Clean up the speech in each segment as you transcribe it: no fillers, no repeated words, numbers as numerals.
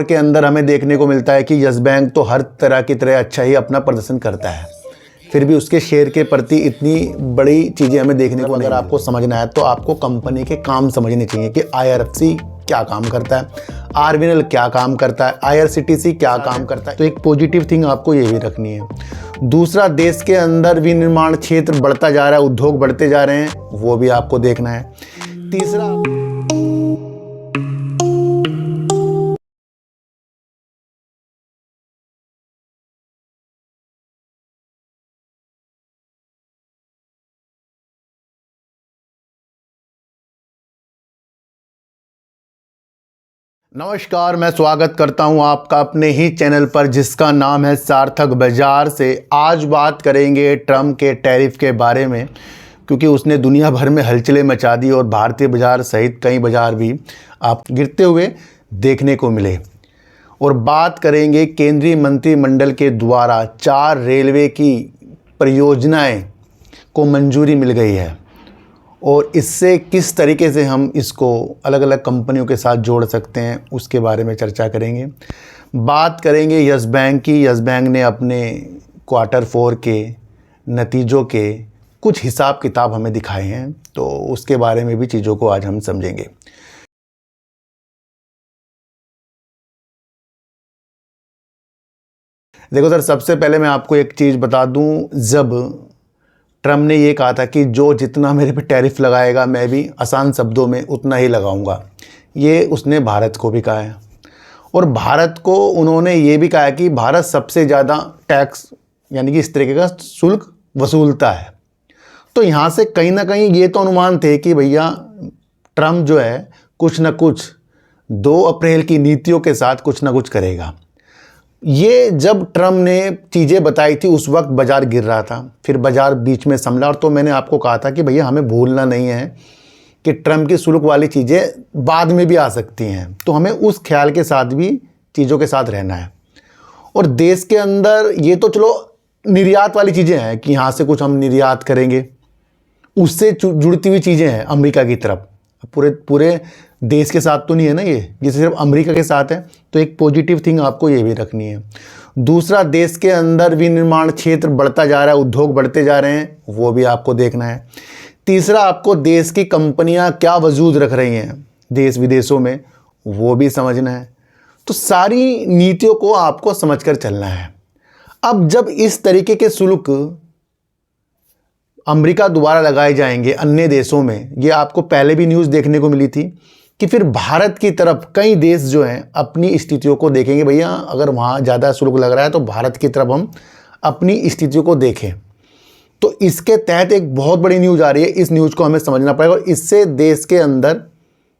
के अंदर हमें देखने को मिलता है कि यस बैंक तो हर तरह की तरह अच्छा ही अपना प्रदर्शन करता है, फिर भी उसके शेयर के प्रति इतनी बड़ी चीज़ें हमें देखने को, अगर आपको समझना है तो आपको कंपनी के काम समझने चाहिए कि IRFC क्या काम करता है, RVNL क्या काम करता है, IRCTC क्या काम करता है। तो एक पॉजिटिव थिंग आपको ये भी रखनी है। दूसरा, देश के अंदर विनिर्माण क्षेत्र बढ़ता जा रहा है, उद्योग बढ़ते जा रहे हैं, वो भी आपको देखना है। तीसरा, नमस्कार, मैं स्वागत करता हूं आपका अपने ही चैनल पर जिसका नाम है सार्थक बाजार से। आज बात करेंगे ट्रम्प के टैरिफ के बारे में, क्योंकि उसने दुनिया भर में हलचलें मचा दी और भारतीय बाजार सहित कई बाजार भी आप गिरते हुए देखने को मिले। और बात करेंगे केंद्रीय मंत्रिमंडल के द्वारा 4 रेलवे की परियोजनाएं को मंजूरी मिल गई है और इससे किस तरीके से हम इसको अलग अलग कंपनियों के साथ जोड़ सकते हैं उसके बारे में चर्चा करेंगे। बात करेंगे यस बैंक की। यस बैंक ने अपने Q4 के नतीजों के कुछ हिसाब किताब हमें दिखाए हैं, तो उसके बारे में भी चीज़ों को आज हम समझेंगे। देखो सर, सबसे पहले मैं आपको एक चीज़ बता दूं, जब ट्रम्प ने ये कहा था कि जो जितना मेरे पे टैरिफ लगाएगा मैं भी आसान शब्दों में उतना ही लगाऊंगा, ये उसने भारत को भी कहा है। और भारत को उन्होंने ये भी कहा है कि भारत सबसे ज़्यादा टैक्स यानी कि इस तरीके का शुल्क वसूलता है। तो यहाँ से कहीं ना कहीं ये तो अनुमान थे कि भैया ट्रम्प जो है कुछ ना कुछ 2 अप्रैल की नीतियों के साथ कुछ ना कुछ करेगा। ये जब ट्रम्प ने चीज़ें बताई थी उस वक्त बाज़ार गिर रहा था, फिर बाज़ार बीच में संभला। और तो मैंने आपको कहा था कि भैया हमें भूलना नहीं है कि ट्रम्प की शुल्क वाली चीज़ें बाद में भी आ सकती हैं, तो हमें उस ख्याल के साथ भी चीज़ों के साथ रहना है। और देश के अंदर ये तो चलो निर्यात वाली चीज़ें हैं कि यहाँ से कुछ हम निर्यात करेंगे, उससे जुड़ती हुई चीज़ें हैं अमेरिका की तरफ। पूरे देश के साथ तो नहीं है ना ये सिर्फ अमेरिका के साथ है, तो एक पॉजिटिव थिंग आपको ये भी रखनी है। दूसरा, देश के अंदर विनिर्माण क्षेत्र बढ़ता जा रहा है, उद्योग बढ़ते जा रहे हैं, वो भी आपको देखना है। तीसरा, आपको देश की कंपनियां क्या वजूद रख रही हैं देश विदेशों में, वो भी समझना है। तो सारी नीतियों को आपको समझकर चलना है। अब जब इस तरीके के शुल्क अमेरिका द्वारा लगाए जाएंगे अन्य देशों में, ये आपको पहले भी न्यूज़ देखने को मिली थी कि फिर भारत की तरफ कई देश जो हैं अपनी स्थितियों को देखेंगे। भैया अगर वहाँ ज़्यादा शुल्क लग रहा है तो भारत की तरफ हम अपनी स्थितियों को देखें। तो इसके तहत एक बहुत बड़ी न्यूज़ आ रही है, इस न्यूज़ को हमें समझना पड़ेगा और इससे देश के अंदर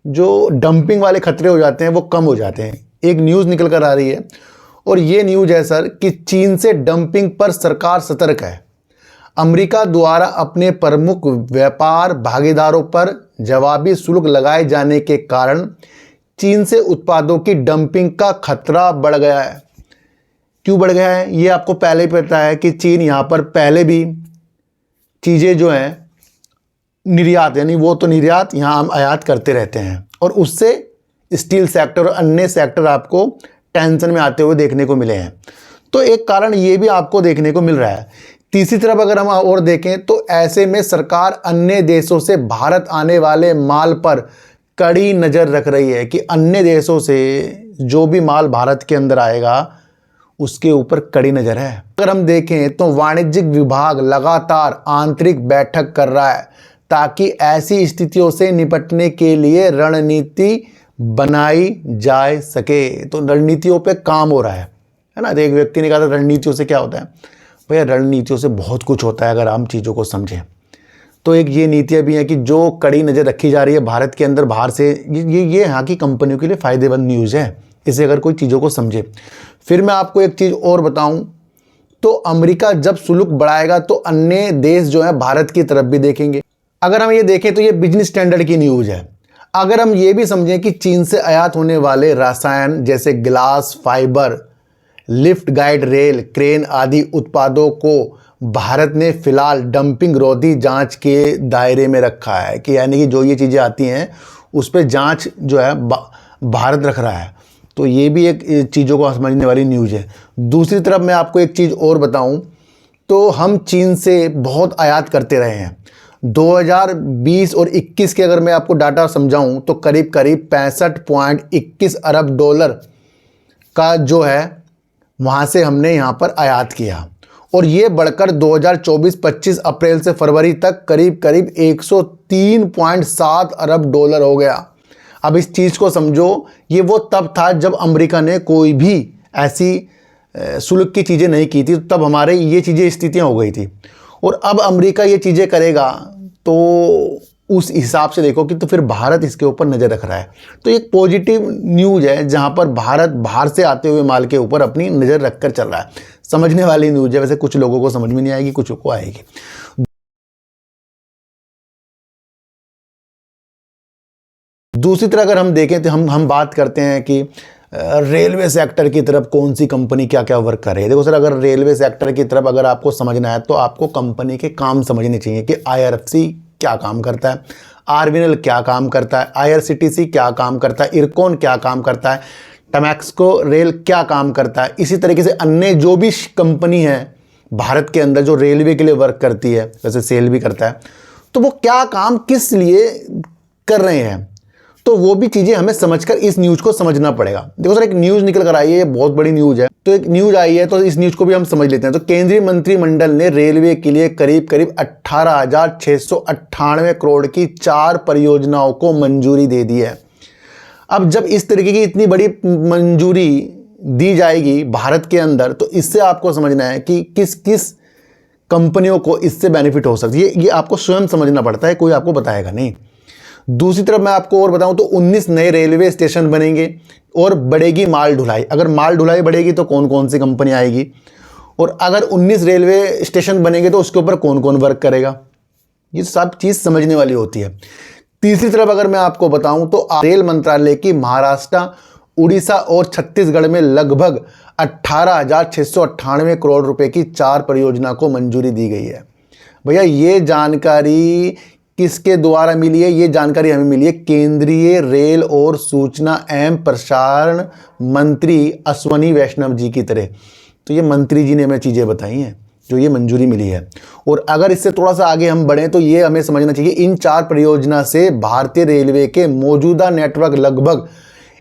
जो डंपिंग वाले खतरे हो जाते हैं वो कम हो जाते हैं। एक न्यूज़ निकल कर आ रही है और ये न्यूज़ है सर कि चीन से डंपिंग पर सरकार सतर्क है। अमेरिका द्वारा अपने प्रमुख व्यापार भागीदारों पर जवाबी शुल्क लगाए जाने के कारण चीन से उत्पादों की डंपिंग का खतरा बढ़ गया है। क्यों बढ़ गया है? ये आपको पहले ही पता है कि चीन यहाँ पर पहले भी चीज़ें जो हैं निर्यात, यानी वो तो निर्यात यहाँ हम आयात करते रहते हैं और उससे स्टील सेक्टर और अन्य सेक्टर आपको टेंशन में आते हुए देखने को मिले हैं। तो एक कारण ये भी आपको देखने को मिल रहा है। तीसरी तरफ अगर हम और देखें तो ऐसे में सरकार अन्य देशों से भारत आने वाले माल पर कड़ी नज़र रख रही है कि अन्य देशों से जो भी माल भारत के अंदर आएगा उसके ऊपर कड़ी नज़र है। अगर हम देखें तो वाणिज्यिक विभाग लगातार आंतरिक बैठक कर रहा है ताकि ऐसी स्थितियों से निपटने के लिए रणनीति बनाई जा सके। तो रणनीतियों पे काम हो रहा है ना। एक व्यक्ति ने कहा था रणनीतियों से क्या होता है? भैया रणनीतियों से बहुत कुछ होता है अगर हम चीज़ों को समझें। तो एक ये नीतियाँ भी हैं कि जो कड़ी नज़र रखी जा रही है भारत के अंदर बाहर से, ये यहाँ की कंपनियों के लिए फ़ायदेमंद न्यूज़ है इसे अगर कोई चीज़ों को समझे। फिर मैं आपको एक चीज़ और बताऊँ तो अमेरिका जब शुल्क बढ़ाएगा तो अन्य देश जो है भारत की तरफ भी देखेंगे। अगर हम ये देखें तो ये बिजनेस स्टैंडर्ड की न्यूज़ है। अगर हम ये भी समझें कि चीन से आयात होने वाले रसायन जैसे गिलास, fibre, lift guide rail, crane आदि उत्पादों को भारत ने फिलहाल डंपिंग रोधी जांच के दायरे में रखा है कि यानी कि जो ये चीज़ें आती हैं उस पर जांच जो है भारत रख रहा है। तो ये भी एक चीज़ों को समझने वाली न्यूज़ है। दूसरी तरफ मैं आपको एक चीज़ और बताऊं तो हम चीन से बहुत आयात करते रहे हैं। 2020 और 21 के अगर मैं आपको डाटा समझाऊं तो करीब करीब 65.21 अरब डॉलर का जो है वहाँ से हमने यहाँ पर आयात किया, और ये बढ़कर 2024-25 अप्रैल से फरवरी तक करीब करीब 103.7 अरब डॉलर हो गया। अब इस चीज़ को समझो, ये वो तब था जब अमेरिका ने कोई भी ऐसी शुल्क की चीज़ें नहीं की थी, तो तब हमारे ये चीज़ें स्थितियाँ हो गई थी। और अब अमेरिका ये चीज़ें करेगा तो उस हिसाब से देखो कि तो फिर भारत इसके ऊपर नज़र रख रहा है। तो एक पॉजिटिव न्यूज़ है जहाँ पर भारत बाहर से आते हुए माल के ऊपर अपनी नज़र रख कर चल रहा है। समझने वाली न्यूज़ है। वैसे कुछ लोगों को समझ में नहीं आएगी, कुछ को आएगी। दूसरी तरह अगर हम देखें तो हम बात करते हैं कि रेलवे सेक्टर की तरफ कौन सी कंपनी क्या क्या वर्क कर रही है। देखो सर, अगर रेलवे सेक्टर की तरफ अगर आपको समझना है तो आपको कंपनी के काम समझने चाहिए कि IRFC क्या काम करता है, RVNL क्या काम करता है, IRCTC क्या काम करता है, इरकॉन क्या काम करता है, टमैक्सको रेल क्या काम करता है। इसी तरीके से अन्य जो भी कंपनी है भारत के अंदर जो रेलवे के लिए वर्क करती है, वैसे सेल भी करता है, तो वो क्या काम किस लिए कर रहे हैं, तो वो भी चीज़ें हमें समझकर इस न्यूज़ को समझना पड़ेगा। देखो सर, एक न्यूज़ निकल कर आई है, ये बहुत बड़ी न्यूज़ है, तो एक न्यूज़ आई है तो इस न्यूज़ को भी हम समझ लेते हैं। तो केंद्रीय मंत्रिमंडल ने रेलवे के लिए करीब करीब 18,698 करोड़ की 4 परियोजनाओं को मंजूरी दे दी है। अब जब इस तरीके की इतनी बड़ी मंजूरी दी जाएगी भारत के अंदर, तो इससे आपको समझना है कि किस किस कंपनियों को इससे बेनिफिट हो सकती है। ये आपको स्वयं समझना पड़ता है, कोई आपको बताएगा नहीं। दूसरी तरफ मैं आपको और बताऊं तो 19 नए रेलवे स्टेशन बनेंगे और बढ़ेगी माल ढुलाई। अगर माल ढुलाई बढ़ेगी तो कौन कौन सी कंपनी आएगी, और अगर 19 रेलवे स्टेशन बनेंगे तो उसके ऊपर कौन कौन वर्क करेगा, ये सब चीज़ समझने वाली होती है। तीसरी तरफ अगर मैं आपको बताऊं तो रेल मंत्रालय की महाराष्ट्र, उड़ीसा और छत्तीसगढ़ में लगभग 18,698 करोड़ रुपए की 4 परियोजना को मंजूरी दी गई है। भैया ये जानकारी किसके द्वारा मिली है? ये जानकारी हमें मिली है केंद्रीय रेल और सूचना एवं प्रसारण मंत्री अश्वनी वैष्णव जी की तरह। तो ये मंत्री जी ने हमें चीज़ें बताई हैं जो ये मंजूरी मिली है। और अगर इससे थोड़ा सा आगे हम बढ़ें तो ये हमें समझना चाहिए, इन 4 परियोजना से भारतीय रेलवे के मौजूदा नेटवर्क लगभग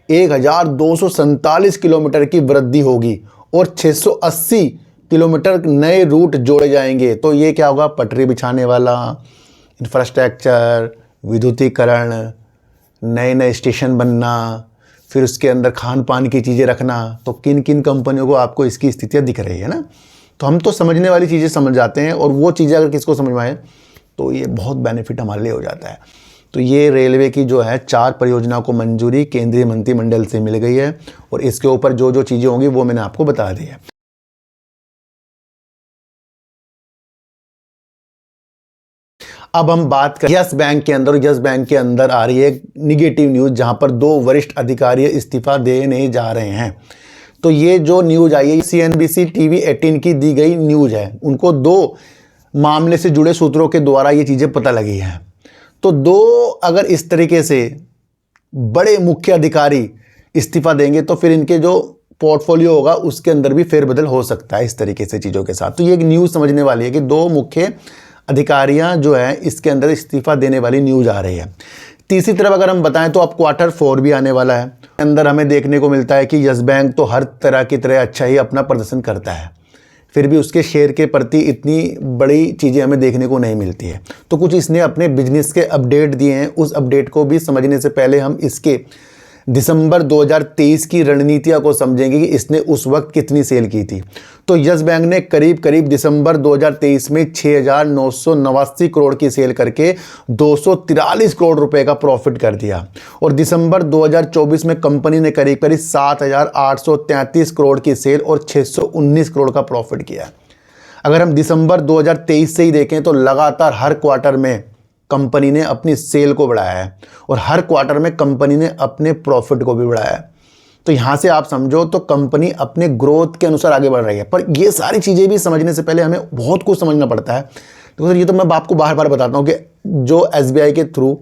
1,247 किलोमीटर की वृद्धि होगी और 680 किलोमीटर नए रूट जोड़े जाएंगे। तो ये क्या होगा? पटरी बिछाने वाला, इंफ्रास्ट्रक्चर, विद्युतीकरण, नए नए स्टेशन बनना, फिर उसके अंदर खान पान की चीज़ें रखना। तो किन किन कंपनियों को आपको इसकी स्थितियाँ दिख रही है ना। तो हम तो समझने वाली चीज़ें समझ जाते हैं, और वो चीज़ें अगर किसको समझ में आए तो ये बहुत बेनिफिट हमारे लिए हो जाता है। तो ये रेलवे की जो है 4 परियोजनाओं को मंजूरी केंद्रीय मंत्रिमंडल से मिल गई है, और इसके ऊपर जो जो चीज़ें होंगी वो मैंने आपको बता दी है। अब हम बात करें यस बैंक के अंदर। यस बैंक के अंदर आ रही है एक निगेटिव न्यूज़, जहां पर 2 वरिष्ठ अधिकारी इस्तीफा देने जा रहे हैं। तो ये जो न्यूज़ आई है CNBC TV 18 की दी गई न्यूज़ है। उनको 2 मामले से जुड़े सूत्रों के द्वारा ये चीज़ें पता लगी हैं। तो 2 अगर इस तरीके से बड़े मुख्य अधिकारी इस्तीफा देंगे तो फिर इनके जो पोर्टफोलियो होगा उसके अंदर भी फेरबदल हो सकता है इस तरीके से चीज़ों के साथ। तो ये एक न्यूज़ समझने वाली है कि 2 मुख्य अधिकारियां जो है इसके अंदर इस्तीफा देने वाली न्यूज़ आ रही है। तीसरी तरफ अगर हम बताएं तो अब Q4 भी आने वाला है। अंदर हमें देखने को मिलता है कि यस बैंक तो हर तरह की तरह अच्छा ही अपना प्रदर्शन करता है, फिर भी उसके शेयर के प्रति इतनी बड़ी चीज़ें हमें देखने को नहीं मिलती है। तो कुछ इसने अपने बिजनेस के अपडेट दिए हैं, उस अपडेट को भी समझने से पहले हम इसके दिसंबर 2023 की रणनीतियों को समझेंगे कि इसने उस वक्त कितनी सेल की थी। तो यस बैंक ने करीब करीब दिसंबर 2023 में 6,989 करोड़ की सेल करके 243 करोड़ रुपए का प्रॉफिट कर दिया, और दिसंबर 2024 में कंपनी ने करीब करीब 7,833 करोड़ की सेल और 619 करोड़ का प्रॉफिट किया। अगर हम दिसंबर 2023 से ही देखें तो लगातार हर क्वार्टर में कंपनी ने अपनी सेल को बढ़ाया है, और हर क्वार्टर में कंपनी ने अपने प्रॉफिट को भी बढ़ाया है। तो यहाँ से आप समझो तो कंपनी अपने ग्रोथ के अनुसार आगे बढ़ रही है। पर ये सारी चीज़ें भी समझने से पहले हमें बहुत कुछ समझना पड़ता है। तो ये तो मैं आपको बार बार बताता हूँ कि जो SBI के थ्रू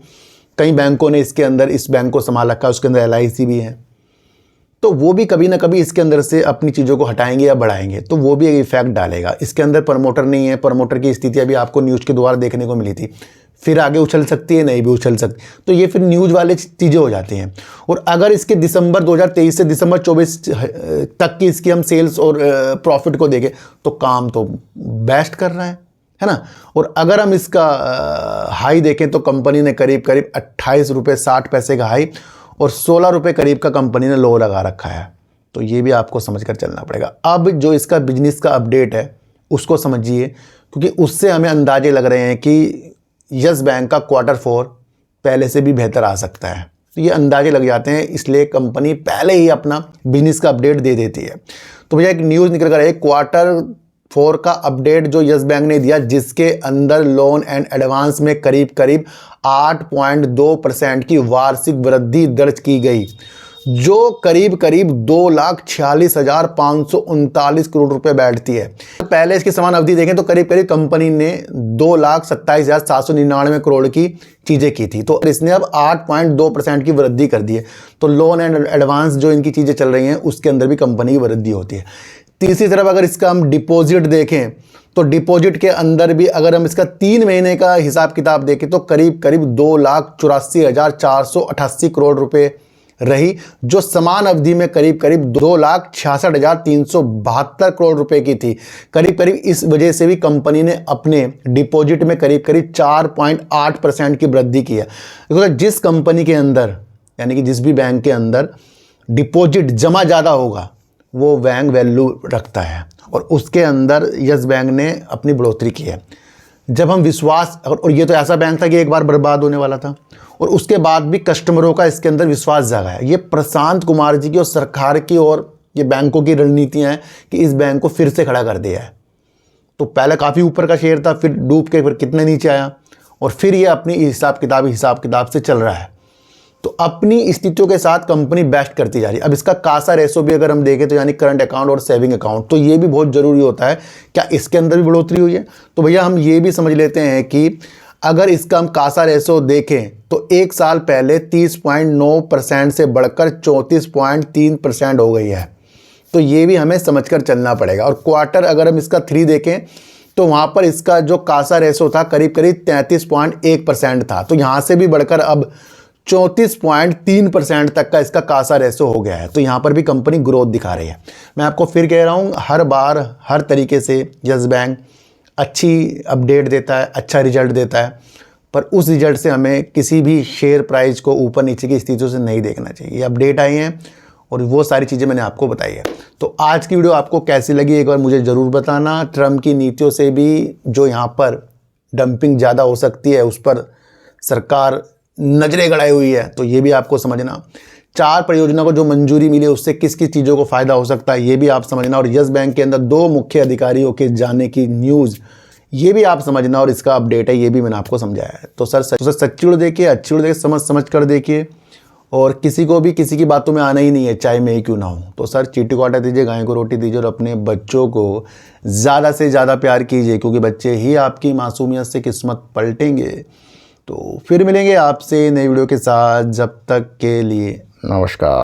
कई बैंकों ने इसके अंदर इस बैंक को संभाल रखा है, उसके अंदर LIC भी है। तो वो भी कभी ना कभी इसके अंदर से अपनी चीज़ों को हटाएंगे या बढ़ाएंगे, तो वो भी एक इफेक्ट डालेगा। इसके अंदर प्रमोटर नहीं है, प्रमोटर की स्थिति अभी आपको न्यूज़ के द्वारा देखने को मिली थी, फिर आगे उछल सकती है, नहीं भी उछल सकती, तो ये फिर न्यूज़ वाले चीज़ें हो जाती हैं। और अगर इसके दिसंबर 2023 से दिसंबर 24 तक की इसकी हम सेल्स और प्रॉफिट को देखें तो काम तो बेस्ट कर रहा है ना। और अगर हम इसका हाई देखें तो कंपनी ने करीब 28 रुपये 60 पैसे का हाई और 16 रुपये करीब का कंपनी ने लो लगा रखा है। तो ये भी आपको समझकर चलना पड़ेगा। अब जो इसका बिजनेस का अपडेट है उसको समझिए, क्योंकि उससे हमें अंदाजे लग रहे हैं कि यस बैंक का Q4 पहले से भी बेहतर आ सकता है। तो ये अंदाजे लग जाते हैं, इसलिए कंपनी पहले ही अपना बिजनेस का अपडेट दे देती है। तो भैया एक न्यूज़ निकल कर आई Q4 का अपडेट जो यस बैंक ने दिया, जिसके अंदर लोन एंड एडवांस में करीब 8.2% की वार्षिक वृद्धि दर्ज की गई, जो करीब 2,46,539 करोड़ रुपए बैठती है। पहले इसकी समान अवधि देखें तो करीब कंपनी ने 2,27,799 करोड़ की चीज़ें की थी, तो इसने अब 8.2% की वृद्धि कर दी है। तो लोन एंड एडवांस जो इनकी चीज़ें चल रही हैं उसके अंदर भी कंपनी की वृद्धि होती है। तीसरी तरफ अगर इसका हम डिपॉजिट देखें तो डिपॉजिट के अंदर भी अगर हम इसका 3 महीने का हिसाब किताब देखें तो करीब 2,84,488 करोड़ रुपए रही, जो समान अवधि में करीब 2,66,372 करोड़ रुपए की थी। करीब इस वजह से भी कंपनी ने अपने डिपॉजिट में करीब 4.8% की वृद्धि की है। क्योंकि जिस कंपनी के अंदर यानी कि जिस भी बैंक के अंदर डिपॉजिट जमा ज़्यादा होगा वो बैंक वैल्यू रखता है, और उसके अंदर यस बैंक ने अपनी बढ़ोतरी की है। जब हम विश्वास, और ये तो ऐसा बैंक था कि एक बार बर्बाद होने वाला था, और उसके बाद भी कस्टमरों का इसके अंदर विश्वास जागा है। ये प्रशांत कुमार जी की और सरकार की और ये बैंकों की रणनीतियां हैं कि इस बैंक को फिर से खड़ा कर दिया है। तो पहले काफ़ी ऊपर का शेयर था, फिर डूब के फिर कितने नीचे आया, और फिर ये अपनी हिसाब किताब से चल रहा है। तो अपनी स्थितियों के साथ कंपनी बेस्ट करती जा रही है। अब इसका कासा रेशो भी अगर हम देखें तो यानी करंट अकाउंट और सेविंग अकाउंट, तो ये भी बहुत ज़रूरी होता है। क्या इसके अंदर भी बढ़ोतरी हुई है? तो भैया हम ये भी समझ लेते हैं कि अगर इसका हम कासा रेशो देखें तो एक साल पहले 30.9% से बढ़कर 34.3% हो गई है। तो ये भी हमें समझकर चलना पड़ेगा। और क्वार्टर अगर हम इसका 3 देखें तो वहाँ पर इसका जो कासा रेशो था करीब 33.1% था, तो यहाँ से भी बढ़कर अब 34.3% तक का इसका कासा रेशो हो गया है। तो यहाँ पर भी कंपनी ग्रोथ दिखा रही है। मैं आपको फिर कह रहा हूँ, हर बार हर तरीके से यस बैंक अच्छी अपडेट देता है, अच्छा रिजल्ट देता है, पर उस रिजल्ट से हमें किसी भी शेयर प्राइस को ऊपर नीचे की स्थितियों से नहीं देखना चाहिए। ये अपडेट आई हैं और वो सारी चीज़ें मैंने आपको बताई है। तो आज की वीडियो आपको कैसी लगी एक बार मुझे ज़रूर बताना। ट्रम्प की नीतियों से भी जो यहाँ पर डंपिंग ज़्यादा हो सकती है उस पर सरकार नजरें गड़ाई हुई है, तो ये भी आपको समझना। 4 परियोजना को जो मंजूरी मिली उससे किस किस चीज़ों को फ़ायदा हो सकता है ये भी आप समझना। और यस बैंक के अंदर 2 मुख्य अधिकारियों के जाने की न्यूज़ ये भी आप समझना, और इसका अपडेट है ये भी मैंने आपको समझाया है। तो सर सच्ची वीडियो देखिए, अच्छी वीडियो देखिए, समझ कर देखिए, और किसी को भी किसी की बातों में आना ही नहीं है, चाहे मैं ही क्यों ना हूँ। तो सर चींटी को आटा दीजिए, गाय को रोटी दीजिए, और अपने बच्चों को ज़्यादा से ज़्यादा प्यार कीजिए, क्योंकि बच्चे ही आपकी मासूमियत से किस्मत पलटेंगे। तो फिर मिलेंगे आपसे नई वीडियो के साथ, जब तक के लिए नमस्कार।